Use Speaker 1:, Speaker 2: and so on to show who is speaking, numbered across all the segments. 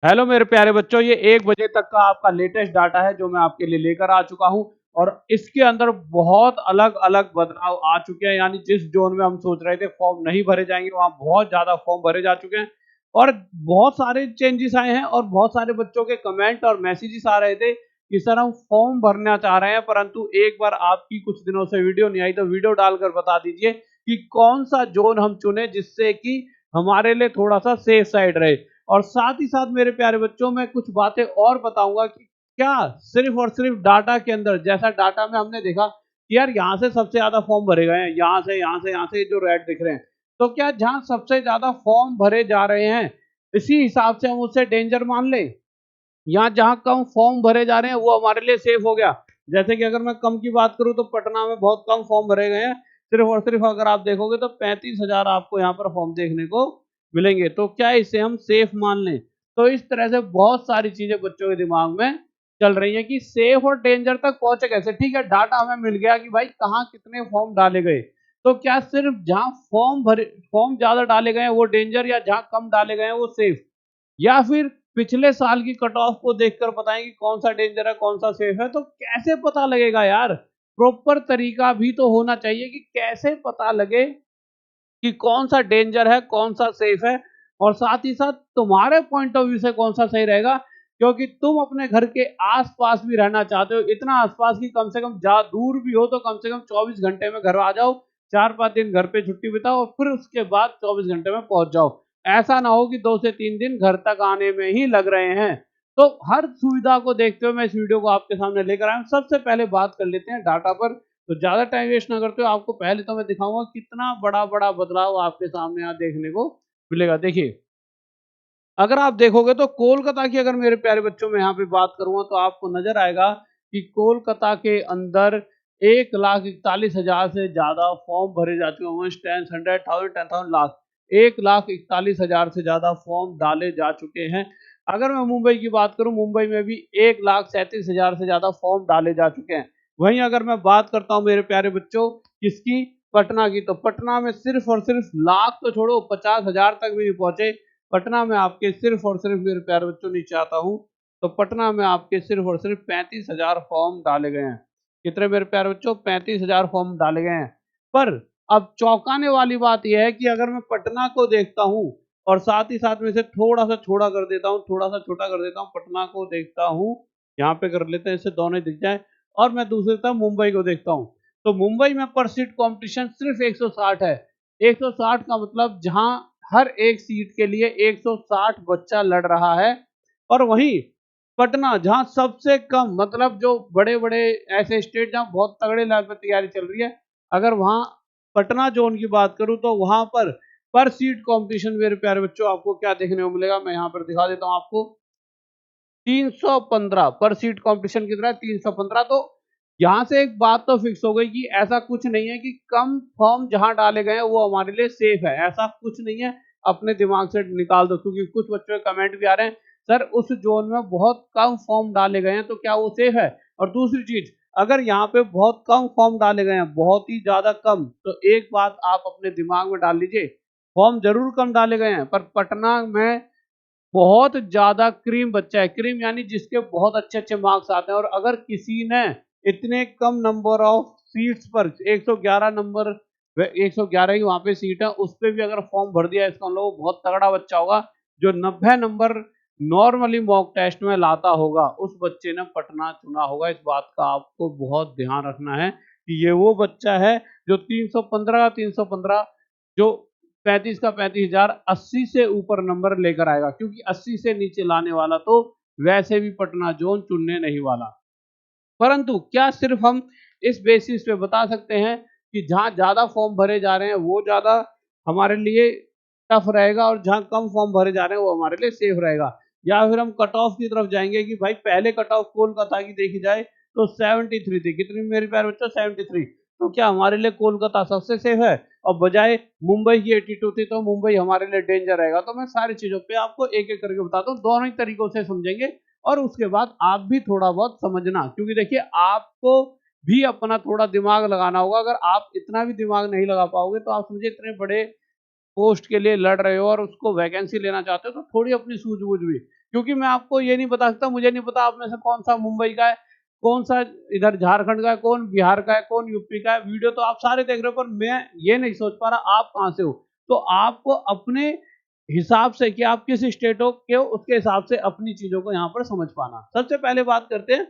Speaker 1: Hello मेरे प्यारे बच्चों, ये 1 बजे तक का आपका लेटेस्ट डाटा है जो मैं आपके लिए लेकर आ चुका हूँ। और इसके अंदर बहुत अलग अलग बदलाव आ चुके हैं। यानी जिस जोन में हम सोच रहे थे फॉर्म नहीं भरे जाएंगे, वहां बहुत ज्यादा फॉर्म भरे जा चुके हैं। और बहुत सारे चेंजेस आए हैं और बहुत सारे बच्चों के कमेंट और मैसेजेस आ रहे थे कि सर हम फॉर्म भरना चाह रहे हैं, परंतु एक बार आपकी कुछ दिनों से वीडियो नहीं आई, तो वीडियो डालकर बता दीजिए कि कौन सा जोन हम चुने जिससे कि हमारे लिए थोड़ा सा सेफ साइड रहे। और साथ ही साथ मेरे प्यारे बच्चों, मैं कुछ बातें और बताऊंगा कि क्या सिर्फ और सिर्फ डाटा के अंदर, जैसा डाटा में हमने देखा कि यार यहाँ से सबसे ज्यादा फॉर्म भरे गए हैं, यहाँ से यहाँ से यहाँ से जो रेड दिख रहे हैं, तो क्या जहां सबसे ज्यादा फॉर्म भरे जा रहे हैं इसी हिसाब से हम उसे डेंजर मान लें, या जहां कम फॉर्म भरे जा रहे हैं वो हमारे लिए सेफ हो गया। जैसे कि अगर मैं कम की बात करूं तो पटना में बहुत कम फॉर्म भरे गए हैं। सिर्फ और सिर्फ अगर आप देखोगे तो 35,000 आपको यहाँ पर फॉर्म देखने को मिलेंगे। तो क्या इसे हम सेफ मान लें? तो इस तरह से बहुत सारी चीजें बच्चों के दिमाग में चल रही है कि सेफ और डेंजर तक पहुंचे कैसे। ठीक है, डाटा हमें मिल गया कि भाई कहाँ कितने फॉर्म डाले गए, तो क्या सिर्फ जहां फॉर्म ज्यादा डाले गए हैं वो डेंजर, या जहां कम डाले गए हैं वो सेफ, या फिर पिछले साल की कट ऑफ को देखकर बताएं कि कौन सा डेंजर है कौन सा सेफ है? तो कैसे पता लगेगा यार? प्रॉपर तरीका भी तो होना चाहिए कि कैसे पता लगे कि कौन सा डेंजर है कौन सा सेफ है, और साथ ही साथ तुम्हारे पॉइंट ऑफ व्यू से कौन सा सही रहेगा। क्योंकि तुम अपने घर के आसपास भी रहना चाहते हो, इतना आसपास की कम से कम जा दूर भी हो तो कम से कम 24 घंटे में घर आ जाओ, 4-5 दिन घर पे छुट्टी बिताओ और फिर उसके बाद 24 घंटे में पहुंच जाओ। ऐसा ना हो कि 2 से 3 दिन घर तक आने में ही लग रहे हैं। तो हर सुविधा को देखते हुए मैं इस वीडियो को आपके सामने लेकर आया हूं। सबसे पहले बात कर लेते हैं डाटा पर। तो ज्यादा टाइम वेस्ट ना करते हुए आपको पहले तो मैं दिखाऊंगा कितना बड़ा बड़ा बदलाव आपके सामने यहाँ देखने को मिलेगा। देखिए, अगर आप देखोगे तो कोलकाता की अगर मेरे प्यारे बच्चों में यहाँ पे बात करूंगा तो आपको नजर आएगा कि कोलकाता के अंदर 1,41,000 से ज्यादा फॉर्म भरे जा चुके हैं। 10,100,000 लाख 1,41,000 से ज्यादा फॉर्म डाले जा चुके हैं। अगर मैं मुंबई की बात करूं, मुंबई में भी 1,37,000 से ज्यादा फॉर्म डाले जा चुके हैं। वहीं अगर मैं बात करता हूं मेरे प्यारे बच्चों किसकी, पटना की, तो पटना में सिर्फ और सिर्फ लाख तो छोड़ो, 50,000 तक भी नहीं पहुंचे। पटना में आपके सिर्फ और सिर्फ मेरे प्यारे बच्चों नहीं चाहता हूँ, तो पटना में आपके सिर्फ और सिर्फ 35,000 फॉर्म डाले गए हैं। कितने मेरे प्यारे बच्चों? 35,000 फॉर्म डाले गए हैं। पर अब चौंकाने वाली बात यह है कि अगर मैं पटना को देखता हूँ और साथ ही साथ में से थोड़ा सा छोटा कर देता हूँ, थोड़ा सा छोटा कर देता हूँ, पटना को देखता हूँ, यहाँ पे कर लेते हैं, इससे दोनों दिख जाए, और मैं दूसरी तरफ मुंबई को देखता हूँ, तो मुंबई में पर सीट कंपटीशन सिर्फ 160 है। 160 का मतलब जहां हर एक सीट के लिए 160 बच्चा लड़ रहा है। और वहीं पटना जहां सबसे कम, मतलब जो बड़े बड़े ऐसे स्टेट जहां बहुत तगड़े लेवल पर तैयारी चल रही है, अगर वहां पटना जोन की बात करूं तो वहां पर सीट कंपटीशन मेरे प्यारे बच्चों आपको क्या देखने को मिलेगा, मैं यहां पर दिखा देता हूं आपको। 315 पर सीट कंपटीशन कितना है? 315। तो यहां से एक बात तो फिक्स हो गई कि ऐसा कुछ नहीं है कि कम फॉर्म जहां डाले गए हैं वो हमारे लिए सेफ है, ऐसा कुछ नहीं है। अपने दिमाग से निकाल दो, क्योंकि कुछ बच्चों के कमेंट भी आ रहे हैं सर उस जोन में बहुत कम फॉर्म डाले गए हैं तो क्या वो सेफ है? और दूसरी चीज, अगर यहाँ पे बहुत कम फॉर्म डाले गए हैं, बहुत ही ज्यादा कम, तो एक बात आप अपने दिमाग में डाल लीजिए, फॉर्म जरूर कम डाले गए हैं पर पटना में बहुत ज्यादा क्रीम बच्चा है। क्रीम यानी जिसके बहुत अच्छे अच्छे मार्क्स आते हैं, और अगर किसी ने इतने कम नंबर ऑफ सीट्स पर 111 नंबर, 111 ही वहां पे सीट है, उस पर भी अगर फॉर्म भर दिया इसका मतलब बहुत तगड़ा बच्चा होगा। जो 90 नंबर नॉर्मली मॉक टेस्ट में लाता होगा उस बच्चे ने पटना चुना होगा। इस बात का आपको बहुत ध्यान रखना है कि ये वो बच्चा है जो 315 जो 35 का 35,000 80 से ऊपर नंबर लेकर आएगा, क्योंकि 80 से नीचे लाने वाला तो वैसे भी पटना जोन चुनने नहीं वाला। परंतु क्या सिर्फ हम इस बेसिस पे बता सकते हैं कि जहां ज्यादा फॉर्म भरे जा रहे हैं वो ज्यादा हमारे लिए टफ रहेगा और जहां कम फॉर्म भरे जा रहे हैं वो हमारे लिए सेफ रहेगा? या फिर हम कट ऑफ की तरफ जाएंगे कि भाई पहले कट ऑफ कोलकाता की देखी जाए तो 73 थी, कितनी मेरे प्यारे बच्चों? 73। तो क्या हमारे लिए कोलकाता सबसे सेफ है और बजाय मुंबई की 82 थी तो मुंबई हमारे लिए डेंजर रहेगा? तो मैं सारी चीजों पे आपको एक एक करके बताता हूँ, दोनों ही तरीकों से समझेंगे और उसके बाद आप भी थोड़ा बहुत समझना, क्योंकि देखिए आपको भी अपना थोड़ा दिमाग लगाना होगा। अगर आप इतना भी दिमाग नहीं लगा पाओगे तो आप समझे इतने बड़े पोस्ट के लिए लड़ रहे हो और उसको वैकेंसी लेना चाहते हो, तो थोड़ी अपनी सूझबूझ भी क्योंकि मैं आपको ये नहीं बता सकता, मुझे नहीं पता आप में से कौन सा मुंबई का है, कौन सा इधर झारखंड का है, कौन बिहार का है, कौन यूपी का है। वीडियो तो आप सारे देख रहे हो, पर मैं ये नहीं सोच पा रहा आप कहाँ से हो। तो आपको अपने हिसाब से कि आप किस स्टेट हो के हो, उसके हिसाब से अपनी चीजों को यहाँ पर समझ पाना। सबसे पहले बात करते हैं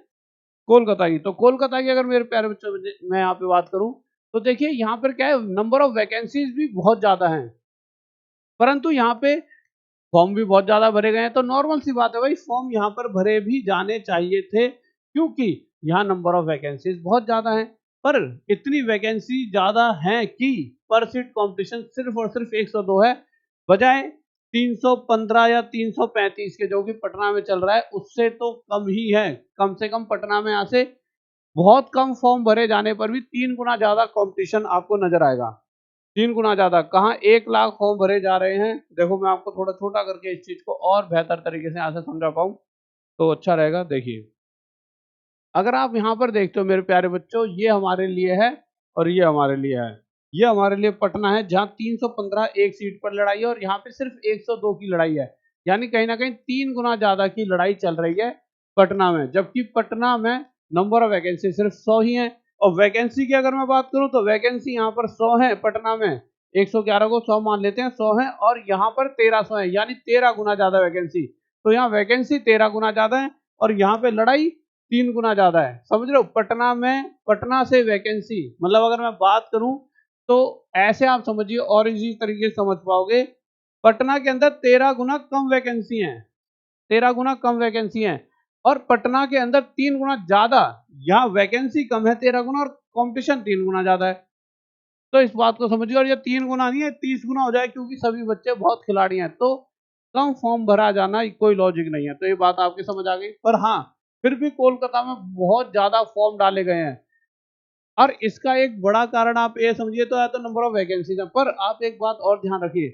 Speaker 1: कोलकाता की। तो कोलकाता की अगर मेरे प्यारे बच्चों मैं यहाँ पे बात करूँ, तो देखिए यहाँ पर क्या है, नंबर ऑफ वैकेंसीज भी बहुत ज्यादा हैं, परंतु यहाँ पे फॉर्म भी बहुत ज्यादा भरे गए हैं। तो नॉर्मल सी बात है भाई, फॉर्म यहाँ पर भरे भी जाने चाहिए थे, क्योंकि यहाँ नंबर ऑफ वैकेंसीज बहुत ज्यादा हैं। पर इतनी वैकेंसी ज्यादा हैं कि पर सीट कंपटीशन सिर्फ और सिर्फ 102 है, बजाय 315 या 335 के जो कि पटना में चल रहा है, उससे तो कम ही है। कम से कम पटना में यहाँ से बहुत कम फॉर्म भरे जाने पर भी 3 गुना ज्यादा कंपटीशन आपको नजर आएगा। 3 गुना ज्यादा कहाँ, 1 लाख फॉर्म भरे जा रहे हैं। देखो मैं आपको थोड़ा छोटा करके इस चीज को और बेहतर तरीके से यहाँ से समझा पाऊँ तो अच्छा रहेगा। देखिए अगर आप यहाँ पर देखते हो मेरे प्यारे बच्चों, ये हमारे लिए है और ये हमारे लिए है। ये हमारे लिए पटना है जहाँ 315 एक सीट पर लड़ाई है, और यहाँ पे सिर्फ 102 की लड़ाई है। यानी कहीं ना कहीं 3 गुना ज्यादा की लड़ाई चल रही है पटना में, जबकि पटना में नंबर ऑफ वैकेंसी सिर्फ 100 ही है। और वैकेंसी की अगर मैं बात करूं तो वैकेंसी यहाँ पर 100 है पटना में, 111 को 100 मान लेते हैं, 100 है, और यहाँ पर 1300 है, यानी 13 गुना ज्यादा वैकेंसी। तो यहाँ वैकेंसी 13 गुना ज्यादा है और यहाँ पे लड़ाई 3 गुना ज्यादा है। समझ रहे हो, पटना में, पटना से वैकेंसी, मतलब अगर मैं बात करूं तो ऐसे आप समझिए और इसी तरीके से समझ पाओगे, पटना के अंदर 13 गुना कम वैकेंसी है, 13 गुना कम वैकेंसी है, और पटना के अंदर 3 गुना ज्यादा। यहाँ वैकेंसी कम है 13 गुना और कंपटीशन 3 गुना ज्यादा है। तो इस बात को समझिए, और ये 3 गुना नहीं है 30 गुना हो जाए, क्योंकि सभी बच्चे बहुत खिलाड़ी हैं। तो कम फॉर्म भरा जाना कोई लॉजिक नहीं है। तो ये बात आपकी समझ आ गई। पर हाँ, फिर भी कोलकाता में बहुत ज्यादा फॉर्म डाले गए हैं, और इसका एक बड़ा कारण आप ये समझिए तो है तो नंबर ऑफ वैकेंसीज है। पर आप एक बात और ध्यान रखिए,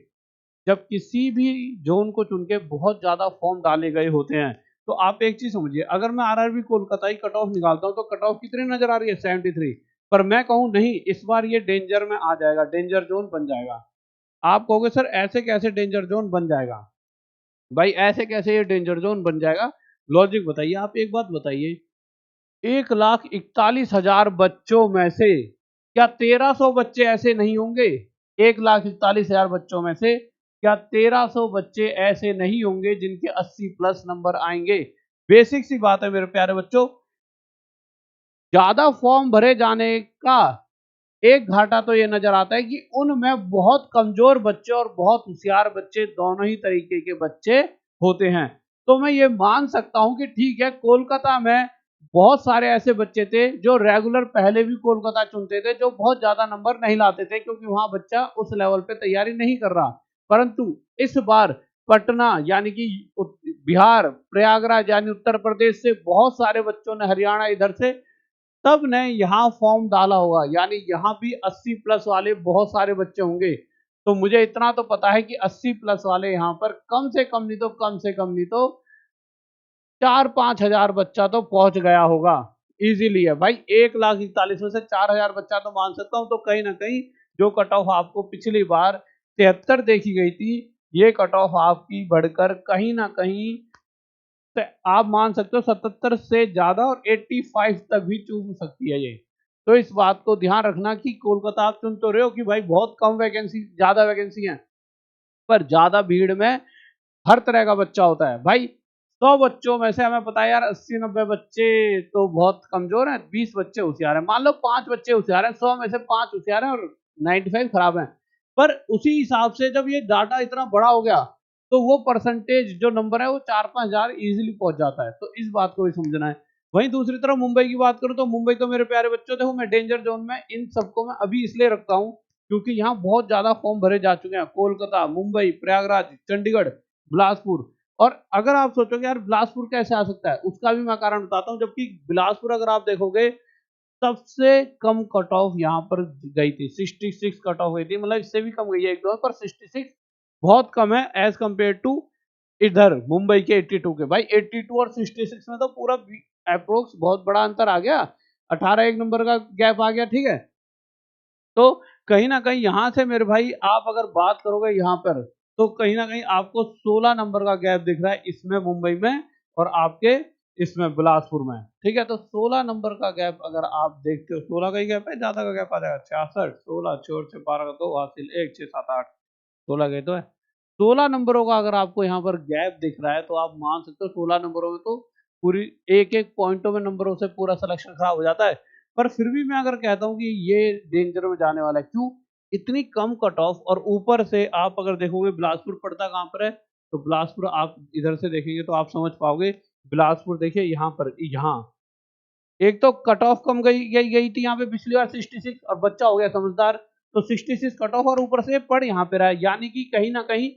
Speaker 1: जब किसी भी जोन को चुन के बहुत ज्यादा फॉर्म डाले गए होते हैं, तो आप एक चीज समझिए, अगर मैं आरआरबी कोलकाता की कट ऑफ निकालता हूं तो कट ऑफ कितनी नजर आ रही है, 73। पर मैं कहूं नहीं, इस बार ये डेंजर में आ जाएगा, डेंजर जोन बन जाएगा। आप कहोगे सर ऐसे कैसे डेंजर जोन बन जाएगा। भाई ऐसे कैसे ये डेंजर जोन बन जाएगा, लॉजिक बताइए। आप एक बात बताइए, 1,41,000 बच्चों में से क्या 1300 बच्चे ऐसे नहीं होंगे? 1,41,000 बच्चों में से क्या 1300 बच्चे ऐसे नहीं होंगे जिनके 80 प्लस नंबर आएंगे? बेसिक सी बात है मेरे प्यारे बच्चों। ज्यादा फॉर्म भरे जाने का एक घाटा तो ये नजर आता है कि उनमें बहुत कमजोर बच्चे और बहुत होशियार बच्चे, दोनों ही तरीके के बच्चे होते हैं। तो मैं ये मान सकता हूं कि ठीक है, कोलकाता में बहुत सारे ऐसे बच्चे थे जो रेगुलर पहले भी कोलकाता चुनते थे, जो बहुत ज्यादा नंबर नहीं लाते थे, क्योंकि वहां बच्चा उस लेवल पे तैयारी नहीं कर रहा। परंतु इस बार पटना यानी कि बिहार, प्रयागराज यानी उत्तर प्रदेश से बहुत सारे बच्चों ने, हरियाणा इधर से, तब ने यहाँ फॉर्म डाला होगा, यानी यहाँ भी 80 प्लस वाले बहुत सारे बच्चे होंगे। तो मुझे इतना तो पता है कि 80 प्लस वाले यहाँ पर कम से कम नहीं तो, कम से कम नहीं तो 4-5 हजार बच्चा तो पहुंच गया होगा इजीली है भाई। 1,41,000 में से 4,000 बच्चा तो मान सकता हूं। तो कहीं ना कहीं जो कट ऑफ आपको पिछली बार 73 देखी गई थी, ये कट ऑफ आपकी बढ़कर कहीं ना कहीं आप मान सकते हो 77 से ज्यादा और 85 तक भी चूक सकती है ये। तो इस बात को ध्यान रखना कि कोलकाता आप चुन तो रहे हो कि भाई बहुत कम वैकेंसी, ज्यादा वैकेंसी है, पर ज्यादा भीड़ में हर तरह का बच्चा होता है भाई। 100 बच्चों में से हमें पता है यार 80-90 बच्चे तो बहुत कमजोर हैं, 20 बच्चे होशियार हैं, मान लो 5 बच्चे होशियार हैं, 100 में से 5 होशियार हैं और 95 खराब हैं। पर उसी हिसाब से जब ये डाटा इतना बड़ा हो गया, तो वो परसेंटेज जो नंबर है वो 4-5 हजार इजिली पहुंच जाता है। तो इस बात को भी समझना है। वहीं दूसरी तरफ मुंबई की बात करूं तो मुंबई तो मेरे प्यारे बच्चों, देखो मैं डेंजर जोन में इन सबको मैं अभी इसलिए रखता हूं क्योंकि यहाँ बहुत ज्यादा फॉर्म भरे जा चुके हैं। कोलकाता, मुंबई, प्रयागराज, चंडीगढ़, बिलासपुर। और अगर आप सोचोगे यार बिलासपुर कैसे आ सकता है, उसका भी मैं कारण बताता हूँ। जबकि बिलासपुर अगर आप देखोगे, सबसे कम कट ऑफ यहाँ पर गई थी, 66 कट ऑफ गई थी, मतलब इससे भी कम गई है एक दो, पर 66 बहुत कम है एज कंपेयर टू इधर मुंबई के 82 के। भाई 82 और 66 में तो पूरा अप्रोक्स बहुत बड़ा अंतर आ गया, 18 एक नंबर का गैप आ गया, ठीक है। तो कहीं ना कहीं यहां से मेरे भाई आप अगर बात करोगे यहाँ पर तो कहीं ना कहीं आपको 16 नंबर का गैप दिख रहा है इसमें मुंबई में और आपके इसमें बिलासपुर में। ठीक है, तो 16 नंबर का गैप अगर आप देखते हो, 16 का ही गैप है, ज्यादा का गैप आ जाएगा 66, 16 छोड़ से 12 का 2 हासिल 1 6 7 8 16 गए तो है। 16 नंबरों का अगर आपको यहाँ पर गैप दिख रहा है तो आप मान सकते हो 16 नंबरों में तो पूरी एक एक पॉइंटों में नंबरों से पूरा सिलेक्शन खराब हो जाता है। पर फिर भी मैं अगर कहता हूँ कि ये डेंजर में जाने वाला है, क्यों? इतनी कम कट ऑफ और ऊपर से आप अगर देखोगे बिलासपुर पड़ता कहाँ पर है, तो बिलासपुर आप इधर से देखेंगे तो आप समझ पाओगे। बिलासपुर देखिए यहाँ पर, यहाँ एक तो कट ऑफ कम गई थी यहाँ पे पिछली बार 66 और बच्चा हो गया समझदार, तो 66 कट ऑफ और ऊपर से पढ़ यहाँ पे रहा है, यानी कि कहीं ना कहीं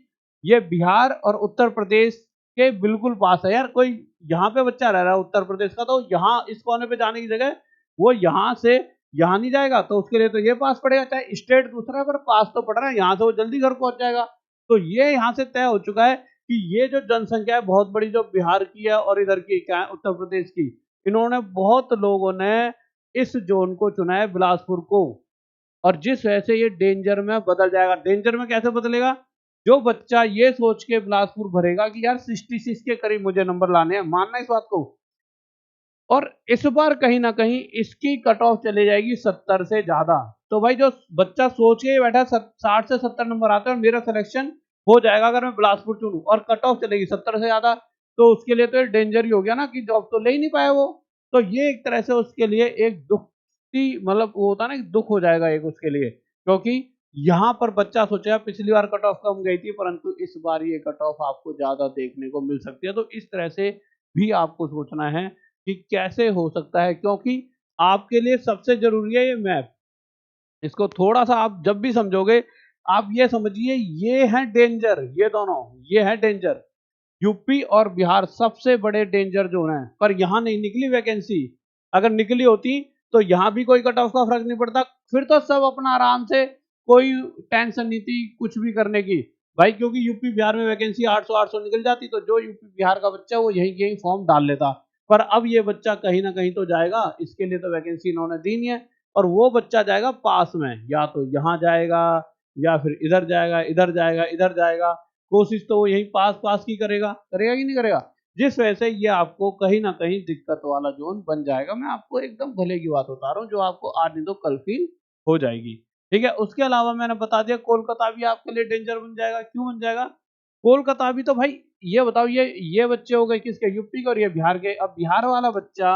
Speaker 1: ये बिहार और उत्तर प्रदेश के बिल्कुल पास है यार। कोई यहाँ पे बच्चा रह रहा है उत्तर प्रदेश का, तो यहाँ इस कोने पे जाने की जगह वो यहाँ से यहाँ नहीं जाएगा, तो उसके लिए तो ये पास पड़ेगा, चाहे स्टेट दूसरा पर पास तो पड़ रहा है, यहाँ से वो जल्दी घर पहुंच जाएगा। तो ये यहाँ से तय हो चुका है कि ये जो जनसंख्या है बहुत बड़ी, जो बिहार की है और इधर की क्या है उत्तर प्रदेश की, इन्होंने बहुत लोगों ने इस जोन को चुना है बिलासपुर को, और जिस वजह से ये डेंजर में बदल जाएगा। डेंजर में कैसे बदलेगा? जो बच्चा ये सोच के बिलासपुर भरेगा कि यार 66 के करीब मुझे नंबर लाने हैं, मानना इस बात को, और इस बार कहीं ना कहीं इसकी कट ऑफ चली जाएगी 70 से ज्यादा। तो भाई जो बच्चा सोच के बैठा 60 से 70 नंबर आते हैं और मेरा सिलेक्शन हो जाएगा अगर मैं बिलासपुर चुनूं, और कट ऑफ चलेगी 70 से ज्यादा, तो उसके लिए तो डेंजर ही हो गया ना कि जॉब तो ले ही नहीं पाया वो। तो ये एक तरह से उसके लिए एक दुख की, मतलब वो होता है ना, दुख हो जाएगा एक उसके लिए, क्योंकि यहाँ पर बच्चा सोचेगा पिछली बार कट ऑफ कम गई थी परंतु इस बार ये कट ऑफ आपको ज्यादा देखने को मिल सकती है। तो इस तरह से भी आपको सोचना है कि कैसे हो सकता है, क्योंकि आपके लिए सबसे जरूरी है ये मैप। इसको थोड़ा सा आप जब भी समझोगे, आप ये समझिए ये है डेंजर, ये दोनों ये है डेंजर। यूपी और बिहार सबसे बड़े डेंजर जोन है, पर यहाँ नहीं निकली वैकेंसी। अगर निकली होती तो यहाँ भी कोई कट ऑफ का फर्क नहीं पड़ता, फिर तो सब अपना आराम से, कोई टेंशन नहीं थी कुछ भी करने की भाई, क्योंकि यूपी बिहार में वैकेंसी 800 निकल जाती तो जो यूपी बिहार का बच्चा वो यहीं यहीं फॉर्म डाल लेता। पर अब ये बच्चा कहीं ना कहीं तो जाएगा, इसके लिए तो वैकेंसी इन्होंने दी नहीं है, और वो बच्चा जाएगा पास में, या तो यहाँ जाएगा या फिर इधर जाएगा, इधर जाएगा, इधर जाएगा, कोशिश तो वो यही पास पास की करेगा, करेगा कि नहीं करेगा, जिस वजह से ये आपको कहीं ना कहीं दिक्कत वाला जोन बन जाएगा। मैं आपको एकदम भले की बात बता रहा हूँ जो आपको आज नहीं तो कल फील हो जाएगी। ठीक है, उसके अलावा मैंने बता दिया कोलकाता भी आपके लिए डेंजर बन जाएगा। क्यों बन जाएगा? कोलकाता भी तो भाई, ये बताओ, ये बच्चे हो गए किसके? यूपी के और ये बिहार के। अब बिहार वाला बच्चा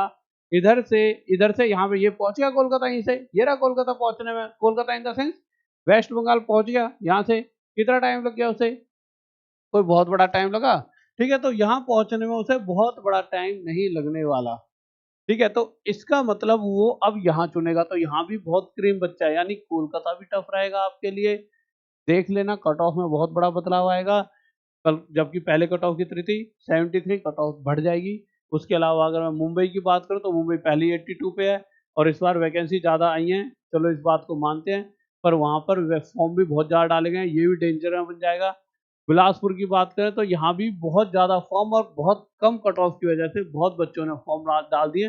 Speaker 1: इधर से यहाँ पे ये पहुंच गया कोलकाता, यहीं से ये रहा कोलकाता पहुंचने में, Kolkata in the sense West Bengal पहुंच गया, यहाँ से कितना टाइम लग गया उसे? कोई बहुत बड़ा टाइम लगा? ठीक है, तो यहाँ पहुंचने में उसे बहुत बड़ा टाइम नहीं लगने वाला। ठीक है, तो इसका मतलब वो अब यहाँ चुनेगा, तो यहाँ भी बहुत क्रीम बच्चा है, यानी कोलकाता भी टफ रहेगा आपके लिए। देख लेना कट ऑफ में बहुत बड़ा बदलाव आएगा। कल जबकि पहले कट ऑफ कितनी थी? 73, कट ऑफ बढ़ जाएगी। उसके अलावा अगर मैं मुंबई की बात करूं तो मुंबई पहले ही 82 पे है, और इस बार वैकेंसी ज़्यादा आई हैं, चलो इस बात को मानते हैं, पर वहाँ पर फॉर्म भी बहुत ज़्यादा डाले गए हैं, ये भी डेंजर में बन जाएगा। बिलासपुर की बात करें तो यहाँ भी बहुत ज़्यादा फॉर्म और बहुत कम कट ऑफ की वजह से बहुत बच्चों ने फॉर्म डाल दिए।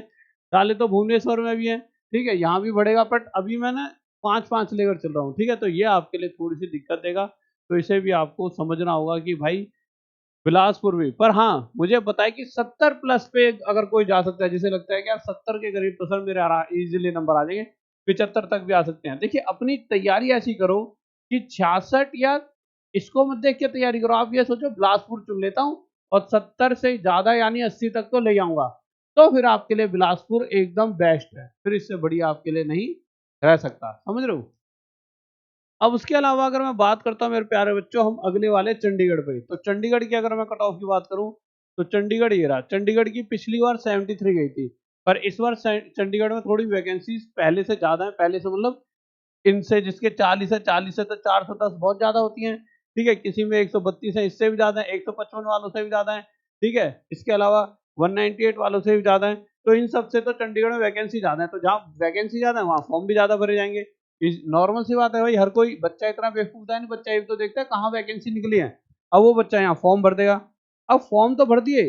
Speaker 1: डाले तो भुवनेश्वर में भी है, ठीक है, यहाँ भी बढ़ेगा, बट अभी मैं ना 5-5 लेकर चल रहा हूँ। ठीक है, तो ये आपके लिए थोड़ी सी दिक्कत देगा, तो इसे भी आपको समझना होगा कि भाई बिलासपुर भी। पर हाँ, मुझे पता है कि 70 प्लस पे अगर कोई जा सकता है, जिसे लगता है कि यार 70 के करीब तो सर मेरे इजीली नंबर आ जाएंगे, 75 तक भी आ सकते हैं। देखिए अपनी तैयारी ऐसी करो कि 66 या इसको मत देख के तैयारी करो, आप ये सोचो बिलासपुर चुन लेता हूँ और 70 से ज्यादा यानी 80 तक तो ले आऊंगा, तो फिर आपके लिए बिलासपुर एकदम बेस्ट है, फिर इससे बढ़िया आपके लिए नहीं रह सकता। समझ रहे हो? अब उसके अलावा अगर मैं बात करता हूँ मेरे प्यारे बच्चों, हम अगले वाले चंडीगढ़ पे। तो चंडीगढ़ की अगर मैं कट ऑफ की बात करूँ तो चंडीगढ़ ये रहा। चंडीगढ़ की पिछली बार 73 गई थी, पर इस बार चंडीगढ़ में थोड़ी वैकेंसीज पहले से ज्यादा है, पहले से मतलब इनसे जिसके 40 है, 40 से तो 410 बहुत ज्यादा होती हैं। ठीक है, किसी में 132 है, इससे भी ज्यादा है, 155 वालों से भी ज्यादा है। ठीक है, इसके अलावा 198 वालों से भी ज्यादा है। तो इन सब से तो चंडीगढ़ में वैकेंसी ज्यादा है, तो जहाँ वैकेंसी ज्यादा है वहाँ फॉर्म भी ज्यादा भरे जाएंगे। नॉर्मल सी बात है भाई, हर कोई बच्चा इतना बेवकूफ है नहीं, बच्चा ये तो देखता है कहाँ वैकेंसी निकली है, अब वो बच्चा यहाँ फॉर्म भर देगा। अब फॉर्म तो भर दिए,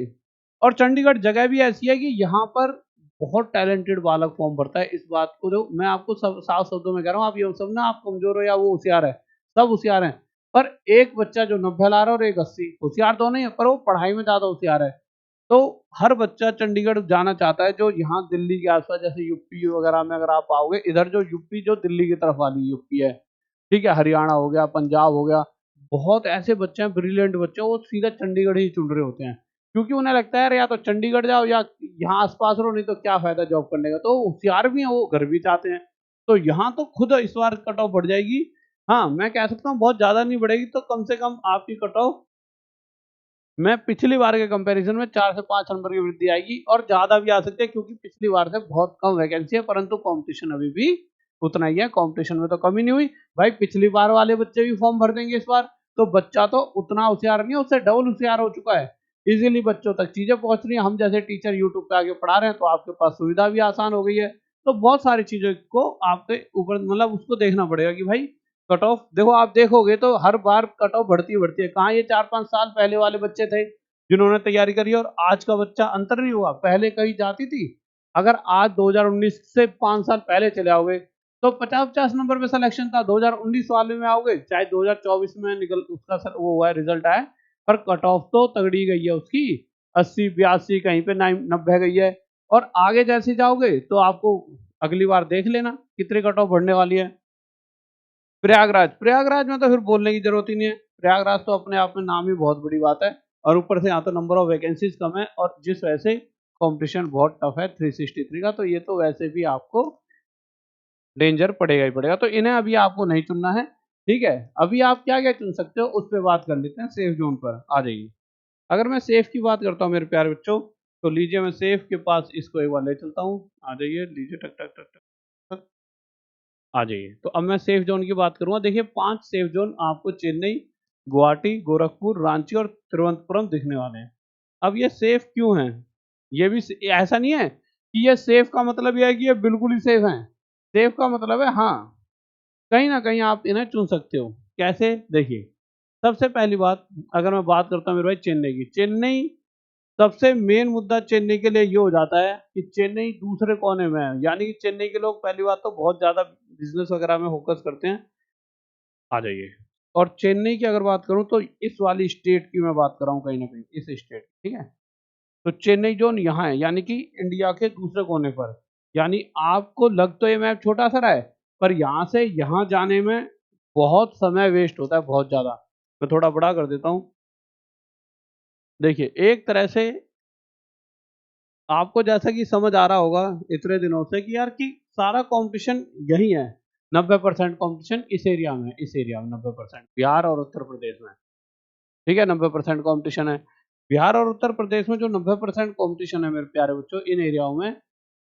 Speaker 1: और चंडीगढ़ जगह भी ऐसी है कि यहाँ पर बहुत टैलेंटेड बालक फॉर्म भरता है। इस बात को जो मैं आपको सब साफ शब्दों में कह रहा हूँ, आप ये सब ना, आप कमजोर हो या वो होशियार है, सब होशियार हैं। पर एक बच्चा जो 90 ला रहा है और एक 80, होशियार दोनों ही है पर वो पढ़ाई में ज़्यादा होशियार है। तो हर बच्चा चंडीगढ़ जाना चाहता है जो यहाँ दिल्ली के आस-पास जैसे यूपी वगैरह में अगर आप आओगे, इधर जो यूपी जो दिल्ली की तरफ वाली यूपी है, ठीक है? हरियाणा हो गया, पंजाब हो गया, बहुत ऐसे बच्चे हैं ब्रिलियंट बच्चे वो सीधा चंडीगढ़ ही चुन रहे होते हैं। क्योंकि उन्हें लगता है यार या तो चंडीगढ़ जाओ या यहाँ आस-पास रहो नहीं तो क्या फ़ायदा जॉब करने का। तो होशियार भी हैं वो, घर भी चाहते हैं। तो यहाँ तो खुद इस बार कट ऑफ बढ़ जाएगी। हाँ, मैं कह सकता हूँ बहुत ज़्यादा नहीं बढ़ेगी तो कम से कम आपकी कट ऑफ मैं पिछली बार के कंपैरिज़न में 4 से 5 नंबर की वृद्धि आएगी और ज़्यादा भी आ सकती है क्योंकि पिछली बार से बहुत कम वैकेंसी है परंतु कॉम्पिटिशन अभी भी उतना ही है, कॉम्पिटिशन में तो कमी नहीं हुई। भाई पिछली बार वाले बच्चे भी फॉर्म भर देंगे इस बार, तो बच्चा तो उतना होशियार नहीं है, उससे डबल होशियार हो चुका है। ईज़िली बच्चों तक चीज़ें पहुँच रही हैं, हम जैसे टीचर यूट्यूब पे आके पढ़ा रहे हैं तो आपके पास सुविधा भी आसान हो गई है। तो बहुत सारी चीज़ों को आपके ऊपर मतलब उसको देखना पड़ेगा कि भाई कट ऑफ देखो आप देखोगे तो हर बार कट ऑफ बढ़ती है। कहाँ ये 4-5 साल पहले वाले बच्चे थे, जिन्होंने तैयारी करी और आज का बच्चा अंतर नहीं हुआ। पहले कहीं जाती थी, अगर आज 2019 से 5 साल पहले चले आओगे, तो 50-50 नंबर पे सिलेक्शन था। 2019 वाले में आओगे, चाहे 2024 में निकल उसका सर वो हुआ है रिजल्ट आया, पर कट ऑफ तो तगड़ी गई है उसकी, 80-82 कहीं पे 90 गई है। और आगे जैसे जाओगे तो आपको अगली बार देख लेना कितनी कट ऑफ बढ़ने वाली है। प्रयागराज में तो फिर बोलने की ज़रूरत ही नहीं है। प्रयागराज तो अपने आप में नाम ही बहुत बड़ी बात है और ऊपर से यहाँ तो नंबर ऑफ वैकेंसीज़ कम है और जिस वजह से कॉम्पिटिशन बहुत टफ है 363 का, तो ये तो वैसे भी आपको डेंजर पड़ेगा ही पड़ेगा। तो इन्हें अभी आपको नहीं चुनना है, ठीक है? अभी आप क्या-क्या चुन सकते हो उस पे बात कर लेते हैं सेफ ज़ोन पर, आ जाइए। अगर मैं सेफ की बात करता हूँ मेरे प्यारे बच्चों, तो लीजिए मैं सेफ के पास इसको एक बार ले चलता हूँ। आ जाइए, लीजिए टक, टक, टक, टक, टक। आ जाइए। तो अब मैं सेफ ज़ोन की बात करूँगा। देखिए 5 सेफ ज़ोन आपको चेन्नई, गुवाहाटी, गोरखपुर, रांची और तिरुवनंतपुरम दिखने वाले हैं। अब ये सेफ क्यों हैं? ये भी स ऐसा नहीं है कि ये सेफ का मतलब ये है कि ये बिल्कुल ही सेफ हैं। सेफ का मतलब है हाँ, कहीं न कहीं आप इन्हें चुन सकते हो। कैसे? देखिए, सबसे पहली बात अगर मैं बात करता हूँ मेरे भाई चेन्नई की। चेन्नई सबसे मेन मुद्दा चेन्नई के लिए ये हो जाता है कि चेन्नई दूसरे कोने में है। यानी कि चेन्नई के लोग पहली बात तो बहुत ज़्यादा बिज़नेस वगैरह में फ़ोकस करते हैं। आ जाइए। और चेन्नई की अगर बात करूँ तो इस वाली स्टेट की मैं बात कर रहा हूँ कहीं न कहीं, इस स्टेट की, ठीक है? तो चेन्नई ज़ोन यहाँ है, यानी कि इंडिया के दूसरे कोने पर। यानी आपको लग तो ये मैप छोटा-सा रहा है, पर यहाँ से यहाँ जाने में बहुत समय वेस्ट होता है, बहुत ज़्यादा। मैं थोड़ा बड़ा कर देता हूँ। देखिए, एक तरह से आपको जैसा कि समझ आ रहा होगा इतने दिनों से कि यार कि सारा कॉम्पिटिशन यही है। 90% कॉम्पिटिशन इस एरिया में है, इस एरिया में 90% बिहार और उत्तर प्रदेश में। ठीक है? 90% कॉम्पिटिशन है। बिहार और उत्तर प्रदेश में जो 90% कॉम्पिटिशन है मेरे प्यारे बच्चों इन एरियाओं में,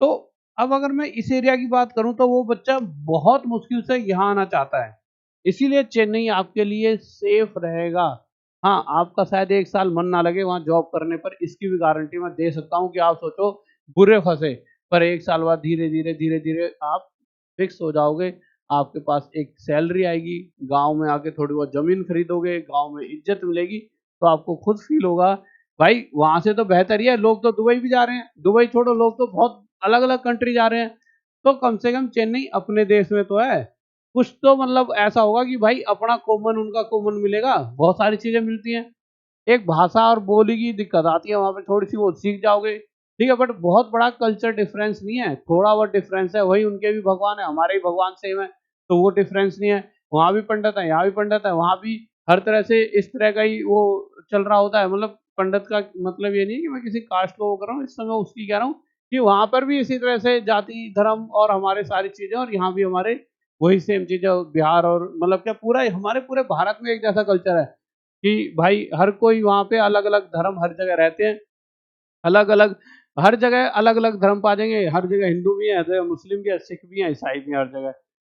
Speaker 1: तो अब अगर मैं इस एरिया की बात करूँ तो वो बच्चा बहुत मुश्किल से यहाँ आना चाहता है। इसीलिए चेन्नई आपके लिए सेफ रहेगा। हाँ, आपका शायद 1 साल मन ना लगे वहाँ जॉब करने पर, इसकी भी गारंटी मैं दे सकता हूँ कि आप सोचो बुरे फँसे, पर 1 साल बाद धीरे-धीरे, धीरे-धीरे आप फिक्स हो जाओगे। आपके पास एक सैलरी आएगी, गाँव में आके थोड़ी बहुत ज़मीन खरीदोगे, गाँव में इज़्ज़त मिलेगी, तो आपको खुद फ़ील होगा भाई वहाँ से तो बेहतर ही है, लोग तो दुबई भी जा रहे हैं। दुबई छोड़ो लोग तो बहुत अलग-अलग कंट्री जा रहे हैं। तो कम से कम चेन्नई अपने देश में तो है। कुछ तो मतलब ऐसा होगा कि भाई अपना कॉमन उनका कॉमन मिलेगा, बहुत सारी चीज़ें मिलती हैं। एक भाषा और बोली की दिक्कत आती है वहाँ पे थोड़ी-सी वो सीख जाओगे, ठीक है? बट बहुत बड़ा कल्चर डिफरेंस नहीं है, थोड़ा बहुत डिफरेंस है, वही उनके भी भगवान है, हमारे भी भगवान सेम है, तो वो डिफरेंस नहीं है। वहाँ भी पंडित है, यहाँ भी पंडित है, वहाँ भी हर तरह से इस तरह का ही वो चल रहा होता है। मतलब पंडित का मतलब ये नहीं है कि मैं किसी कास्ट को वो कर रहा हूँ, इस समय उसकी कह रहा हूँ कि वहाँ पर भी इसी तरह से जाति, धर्म और हमारे सारी चीज़ें और यहाँ भी हमारे वही सेम चीज़ें बिहार और मतलब क्या पूरा हमारे पूरे भारत में एक जैसा कल्चर है। कि भाई हर कोई वहाँ पे अलग-अलग धर्म हर जगह रहते हैं, अलग-अलग हर जगह अलग-अलग धर्म पा जाएँगे, हर जगह हिंदू भी हैं, हर जगह मुस्लिम भी हैं, सिख भी हैं, ईसाई भी हैं हर जगह।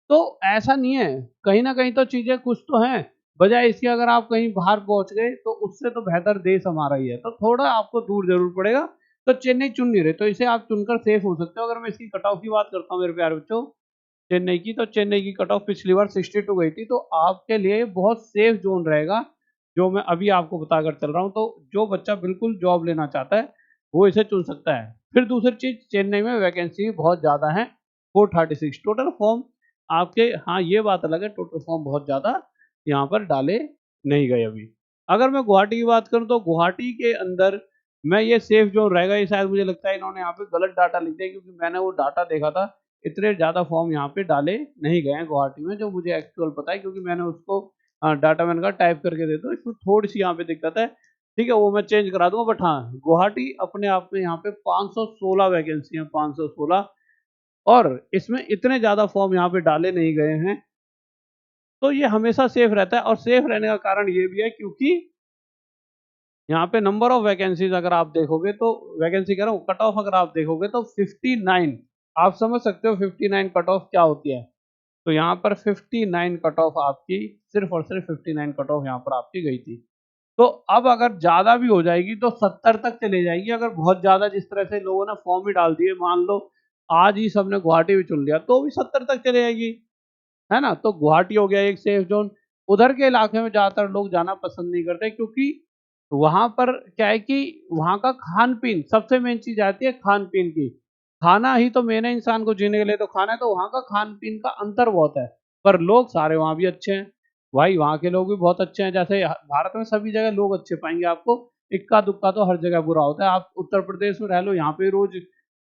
Speaker 1: तो ऐसा नहीं है, कहीं न कहीं तो चीज़ें कुछ तो हैं, बजाए इसके अगर आप कहीं बाहर पहुँच गए तो उससे तो बेहतर देश हमारा ही है, तो थोड़ा आपको दूर ज़रूर पड़ेगा, तो चेन्नई चुन नहीं रहे, तो इसे आप चुनकर सेफ हो सकते हो। अगर मैं इसकी कट ऑफ की बात करता हूँ मेरे प्यारे बच्चों, चेन्नई की, तो चेन्नई की कट ऑफ पिछली बार 62 गई थी, तो आपके लिए बहुत सेफ ज़ोन रहेगा, जो मैं अभी आपको बताकर चल रहा हूँ। तो जो बच्चा बिल्कुल जॉब लेना चाहता है, वो इसे चुन सकता है। फिर दूसरी चीज़ चेन्नई में वैकेंसी बहुत ज़्यादा है, 436 टोटल फॉर्म आपके हाँ, ये बात अलग है टोटल फॉर्म बहुत ज़्यादा यहाँ पर डाले नहीं गए अभी। अगर मैं गुवाहाटी की बात करूँ तो गुवाहाटी के अंदर मैं ये सेफ ज़ोन रहेगा, ये शायद मुझे लगता है इन्होंने यहाँ पे गलत डाटा लिख दिया, क्योंकि मैंने वो डाटा देखा था, इतने ज़्यादा फॉर्म यहाँ पे डाले नहीं गए हैं गुवाहाटी में, जो मुझे एक्चुअल पता है, क्योंकि मैंने उसको डाटा मैंने कहा टाइप करके दे दो, इसमें थोड़ी-सी यहाँ पे दिक्कत है। ठीक है, वो मैं चेंज करा दूँगा, बट हाँ, गुवाहाटी अपने आप में यहाँ पे 516 वैकेंसी है, 516, और इसमें इतने ज़्यादा फॉर्म यहाँ पे डाले नहीं गए हैं, तो ये हमेशा सेफ रहता है। और सेफ रहने का कारण ये भी है क्योंकि यहाँ पे नंबर ऑफ वैकेंसीज अगर आप देखोगे तो, वैकेंसी कह रहा हूँ, कट ऑफ अगर आप देखोगे तो 59, आप समझ सकते हो 59 कट ऑफ क्या होती है। तो यहाँ पर 59 कट ऑफ आपकी, सिर्फ और सिर्फ 59 कट ऑफ यहाँ पर आपकी गई थी। तो अब अगर ज़्यादा भी हो जाएगी तो 70 तक चली जाएगी, अगर बहुत ज़्यादा जिस तरह से लोगों ने फॉर्म ही डाल दिए, मान लो आज ही सबने गुवाहाटी भी चुन लिया, तो भी 70 तक चली जाएगी, है ना? तो गुवाहाटी हो गया एक सेफ ज़ोन। उधर के इलाके में ज़्यादातर लोग जाना पसंद नहीं करते, क्योंकि वहाँ पर क्या है कि वहाँ का खान-पीन, सबसे मेन चीज़ आती है खान-पीन की। खाना ही तो मेन है, इंसान को जीने के लिए तो खाना है, तो वहाँ का खान-पीन का अंतर बहुत है। पर लोग सारे वहाँ भी अच्छे हैं। भाई वहाँ के लोग भी बहुत अच्छे हैं, जैसे भारत में सभी जगह लोग अच्छे पाएँगे आपको, इक्का-दुक्का तो हर जगह बुरा होता है। आप उत्तर प्रदेश में रह लो, यहाँ पे रोज़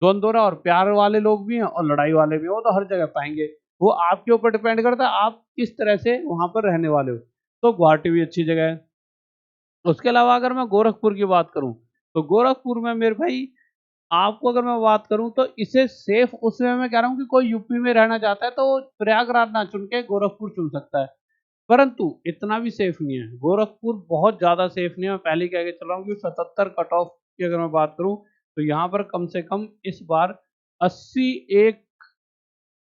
Speaker 1: द्वंद्व हो रहा है, और प्यार वाले लोग भी हैं और लड़ाई वाले भी हैं, वो तो हर जगह पाएँगे। वो आपके ऊपर डिपेंड करता है, आप किस तरह से वहाँ पर रहने वाले हो। तो गुवाहाटी भी अच्छी जगह है। उसके अलावा अगर मैं गोरखपुर की बात करूँ, तो गोरखपुर में मेरे भाई, आपको अगर मैं बात करूँ तो इसे सेफ उस वे में कह रहा हूँ कि कोई यूपी में रहना चाहता है तो प्रयागराज ना चुन के गोरखपुर चुन सकता है। परंतु इतना भी सेफ नहीं है, गोरखपुर बहुत ज़्यादा सेफ नहीं है। मैं पहले ही कह के चल रहा हूँ कि 77 कट ऑफ की अगर मैं बात करूँ, तो यहाँ पर कम से कम इस बार 81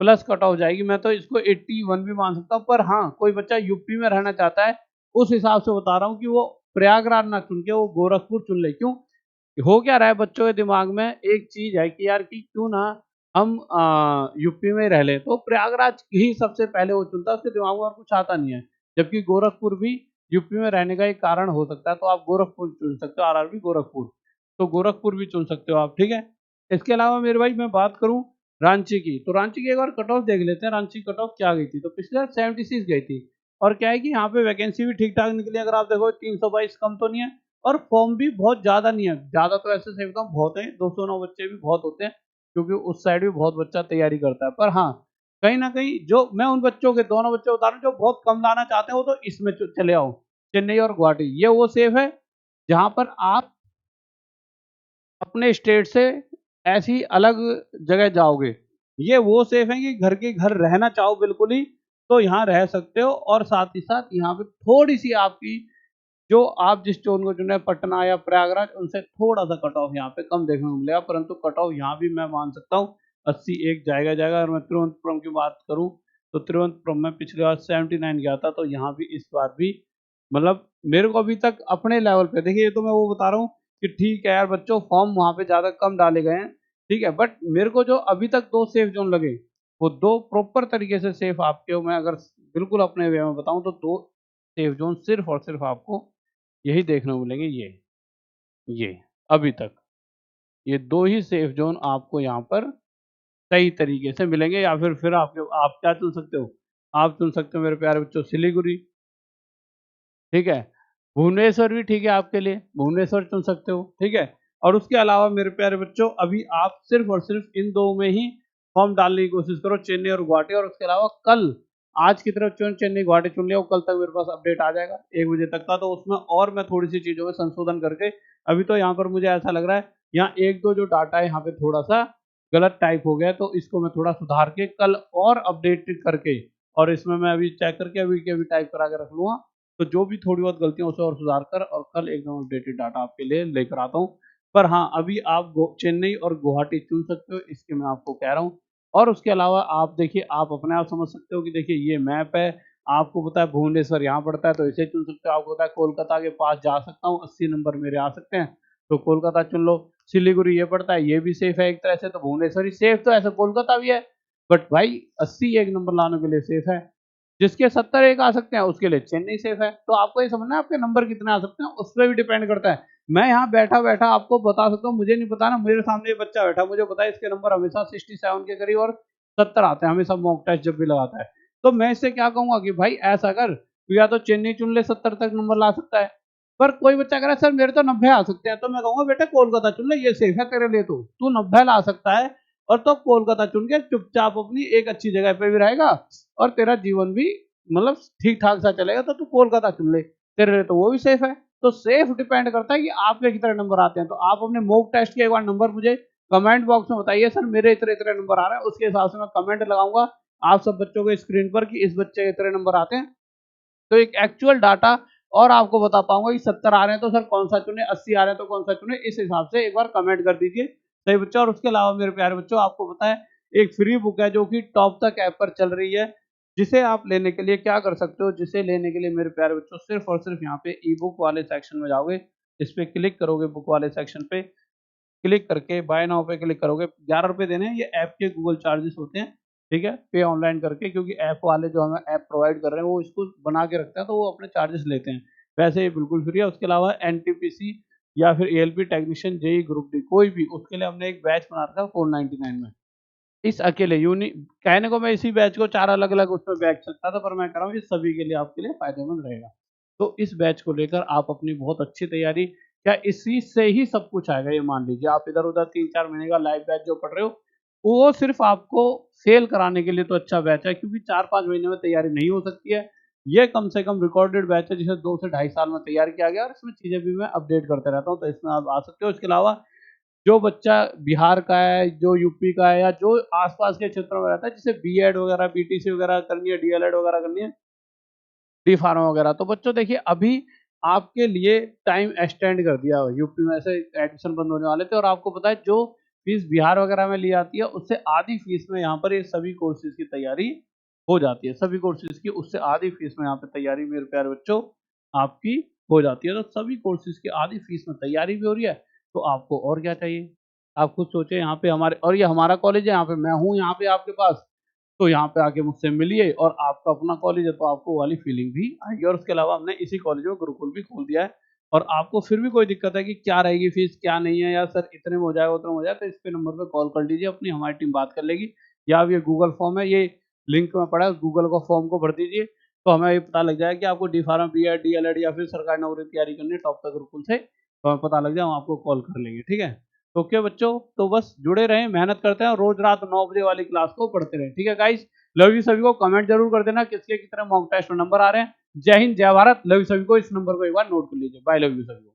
Speaker 1: प्लस कट ऑफ जाएगी। मैं तो इसको 81 भी मान सकता हूँ, पर हाँ, कोई बच्चा यूपी में रहना चाहता है, उस हिसाब से बता रहा हूँ कि वो प्रयागराज ना चुन के वो गोरखपुर चुन ले। क्यों? हो क्या रहा है बच्चों के दिमाग में, एक चीज़ है कि यार कि क्यों ना हम यूपी में रह लें, तो प्रयागराज ही सबसे पहले वो चुनता है, उसके दिमाग में और कुछ आता नहीं है। जबकि गोरखपुर भी यूपी में रहने का एक कारण हो सकता है, तो आप गोरखपुर चुन सकते हो, आरआरबी गोरखपुर। तो गोरखपुर भी चुन सकते हो आप, ठीक है? इसके अलावा मेरे भाई मैं बात करूँ रांची की, तो रांची की एक बार कट ऑफ देख लेते हैं, रांची कट ऑफ क्या गई थी? तो पिछले बार 76 गई थी, और क्या है कि यहाँ पे वैकेंसी भी ठीक-ठाक निकली, अगर आप देखो 322 कम तो नहीं है, और फॉर्म भी बहुत ज़्यादा नहीं है, ज़्यादा तो ऐसे सही बताऊँ बहुत हैं, 209 बच्चे भी बहुत होते हैं, क्योंकि उस साइड भी बहुत बच्चा तैयारी करता है। पर हाँ, कहीं न कहीं जो मैं उन बच्चों के दोनों बच्चे बता रहा हूँ जो बहुत कम लाना चाहते हैं, वो तो इसमें च चले आओ, चेन्नई और गुवाहाटी। ये वो सेफ है, जहाँ पर आप अपने स्टेट से ऐसी अलग जगह जाओगे। ये वो सेफ है कि घर के घर रहना चाहो बिल्कुल ही, तो यहाँ रह सकते हो, और साथ ही साथ यहाँ पे थोड़ी-सी आपकी, जो आप जिस ज़ोन को चुने पटना या प्रयागराज, उनसे थोड़ा-सा कट ऑफ यहाँ पे कम देखने को मिलेगा, परंतु कट ऑफ यहाँ भी मैं मान सकता हूँ 81 जाएगा जाएगा। अगर मैं तिरुवनंतपुरम की बात करूँ, तो तिरुवनंतपुरम में पिछली बार 79 गया था, तो यहाँ भी इस बार भी, मतलब मेरे को अभी तक अपने लेवल पे, देखिए ये तो मैं वो बता रहा हूँ कि ठीक है यार बच्चों, फॉर्म वहाँ पे ज़्यादा कम डाले गए हैं, ठीक है, बट मेरे को जो अभी तक 2 सेफ ज़ोन लगे, वो 2 प्रॉपर तरीके से सेफ आपके, मैं अगर बिल्कुल अपने वे में बताऊँ तो 2 सेफ ज़ोन सिर्फ़ और सिर्फ़ आपको यही देखने को मिलेंगे, ये, अभी तक। ये 2 ही सेफ ज़ोन आपको यहाँ पर सही तरीके से मिलेंगे, या फिर आप क्या चुन सकते हो? आप चुन सकते हो मेरे प्यारे बच्चों सिलीगुड़ी, ठीक है? भुवनेश्वर भी ठीक है आपके लिए, भुवनेश्वर चुन सकते हो, ठीक है? और उसके अलावा मेरे प्यारे बच्चों, अभी आप सिर्फ़ और सिर्फ़ इन 2 में ही फॉर्म डालने की कोशिश करो, चेन्नई और गुवाहाटी। और उसके अलावा कल, आज की तरफ चेन्नई गुवाहाटी चुन लिया, और कल तक मेरे पास अपडेट आ जाएगा 1 बजे तक का, तो उसमें और मैं थोड़ी-सी चीज़ों में संशोधन करके, अभी तो यहाँ पर मुझे ऐसा लग रहा है, यहाँ 1-2 जो डाटा है यहाँ पे थोड़ा-सा गलत टाइप हो गया है, तो इसको मैं थोड़ा सुधार के कल और अपडेट करके, और इसमें मैं अभी चेक करके अभी के अभी टाइप करा के रख लूँगा। तो जो भी थोड़ी बहुत गलतियाँ उसे और सुधार कर, और कल एकदम अपडेटेड डाटा आपके लिए लेकर आता हूँ। पर हाँ, अभी आप चेन्नई और गुवाहाटी चुन सकते हो, इसके मैं आपको कह रहा हूँ। और उसके अलावा आप देखिए, आप अपने आप समझ सकते हो कि देखिए ये मैप है, आपको पता है भुवनेश्वर यहाँ पड़ता है, तो इसे चुन सकते हो। आपको पता है कोलकाता के पास जा सकता हूँ, 80 नंबर मेरे आ सकते हैं, तो कोलकाता चुन लो। सिलीगुड़ी ये पड़ता है, ये भी सेफ है एक तरह से, तो भुवनेश्वर ही सेफ, तो ऐसे कोलकाता भी है, बट भाई 80 एक नंबर लाने के लिए सेफ है। जिसके 70 एक आ सकते हैं, उसके लिए चेन्नई सेफ है। तो आपको ये समझना है आपके नंबर कितने आ सकते हैं, उस पे भी डिपेंड करता है। मैं यहाँ बैठा-बैठा आपको बता सकता हूँ, मुझे नहीं पता ना, मेरे सामने ये बच्चा बैठा, मुझे पता है इसके नंबर हमेशा 67 के करीब और 70 आते हैं, हमेशा मॉक टेस्ट जब भी लगाता है। तो मैं इससे क्या कहूँगा कि भाई ऐसा कर, तो या तो चेन्नई चुन ले, 70 तक नंबर ला सकता है। पर कोई बच्चा कह रहा है सर मेरे तो 90 आ सकते हैं, तो मैं कहूंगा बेटा कोलकाता चुन ले, ये सेफ है तेरे लिए, तो तू 90 ला सकता है और तो कोलकाता चुन के चुपचाप अपनी एक अच्छी जगह पे भी रहेगा और तेरा जीवन भी मतलब ठीक ठाक सा चलेगा, तो तू कोलकाता चुन ले, तेरे लिए तो वो भी सेफ है। तो सेफ डिपेंड करता है कि आपके कितने नंबर आते हैं। तो आप अपने मॉक टेस्ट के एक बार नंबर मुझे कमेंट बॉक्स में बताइए, सर मेरे इतने इतने नंबर आ रहे हैं, उसके हिसाब से मैं कमेंट लगाऊंगा आप सब बच्चों के स्क्रीन पर कि इस बच्चे के इतने नंबर आते हैं, तो एक एक्चुअल डाटा और आपको बता पाऊंगा कि 70 आ रहे हैं तो सर कौन सा चुने, 80 आ रहे हैं तो कौन सा चुने, इस हिसाब से एक बार कमेंट कर दीजिए सही बच्चों। और उसके अलावा मेरे प्यारे बच्चों आपको पता है एक फ्री बुक है जो कि टॉप तक ऐप पर चल रही है, जिसे आप लेने के लिए क्या कर सकते हो, जिसे लेने के लिए मेरे प्यारे बच्चों सिर्फ और सिर्फ यहाँ पे ई बुक वाले सेक्शन में जाओगे, इस पे क्लिक करोगे, बुक वाले सेक्शन पे क्लिक करके बाय नाउ पे क्लिक करोगे। 11 रुपए देने हैं, ये ऐप के गूगल चार्जेस होते हैं, ठीक है, पे ऑनलाइन करके, क्योंकि ऐप वाले जो हमें ऐप प्रोवाइड कर रहे हैं वो इसको बना के रखते हैं तो वो अपने चार्जेस लेते हैं, वैसे ये बिल्कुल फ्री है। उसके अलावा एनटीपीसी या फिर ALP technician, JE group D, कोई भी, उसके लिए हमने एक बैच बना रखा है 499 में। इस अकेले यूनि कहने को मैं इसी बैच को 4 अलग-अलग उसमें बैच सकता था, पर मैं कह रहा हूँ ये सभी के लिए आपके लिए फ़ायदेमंद रहेगा। तो इस बैच को लेकर आप अपनी बहुत अच्छी तैयारी, क्या इसी से ही सब कुछ आएगा ये मान लीजिए, आप इधर-उधर 3-4 महीने का लाइव बैच जो पढ़ रहे हो, वो सिर्फ़ आपको सेल कराने के लिए तो अच्छा बैच है, क्योंकि 4-5 महीने में तैयारी नहीं हो सकती है। ये कम से कम रिकॉर्डेड बैच है जिसे 2 से ढाई साल में तैयार किया गया है और इसमें चीज़ें भी मैं अपडेट करते रहता हूँ, तो इसमें आप आ सकते हो। इसके अलावा जो बच्चा बिहार का है, जो यूपी का है या जो आस-पास के क्षेत्रों में रहता है, जिसे बीएड वगैरह, बीटीसी वगैरह करनी है, डीएलएड वगैरह करनी है, डी फार्मा वगैरह, तो बच्चों देखिए अभी आपके लिए टाइम एक्सटेंड कर दिया है। यूपी में से एडमिशन बंद होने वाले थे और आपको पता है जो फीस बिहार वगैरह में ली जाती है उससे आधी फीस में यहाँ पर ये सभी कोर्सेज की तैयारी हो जाती है। सभी कोर्सेज की उससे आधी फीस में यहाँ पे तैयारी मेरे प्यारे बच्चों आपकी हो जाती है। तो सभी कोर्सेज की आधी फीस में तैयारी भी हो रही है, तो आपको और क्या चाहिए? आप खुद सोचिए, यहाँ पे हमारे, और ये हमारा कॉलेज है, यहाँ पे मैं हूँ यहाँ पे आपके पास, तो यहाँ पे आके मुझसे मिलिए और आपका अपना कॉलेज है तो आपको वो वाली फीलिंग भी आएगी। और उसके अलावा हमने इसी कॉलेज में गुरुकुल भी खोल दिया है, और आपको फिर भी कोई दिक्कत है कि क्या रहेगी फीस क्या नहीं है, या सर इतने में हो जाएगा उतने में हो जाएगा, तो इस पे नंबर पे कॉल कर लीजिए, अपनी हमारी टीम बात कर लेगी। या अब ये गूगल फॉर्म है, ये लिंक में पड़ा है, गूगल का फॉर्म को भर दीजिए, तो हमें ये पता लग जाएगा कि आपको डी फार्मा, बीएड, डीएलएड या फिर सरकारी नौकरी की तैयारी करनी है टॉप तक गुरुकुल से, तो हमें पता लग जाए, हम आपको कॉल कर लेंगे, ठीक है। तो ओके बच्चों, तो बस जुड़े रहें, मेहनत करते हैं और रोज रात 9 बजे वाली क्लास को पढ़ते रहें, ठीक है गाइस। लव यू सभी को, कमेंट जरूर कर देना किसके कितने मॉक टेस्ट में नंबर आ रहे हैं। जय हिंद, जय भारत, लव यू सभी को, इस नंबर को एक बार नोट कर लीजिए। बाय, लव यू सभी को।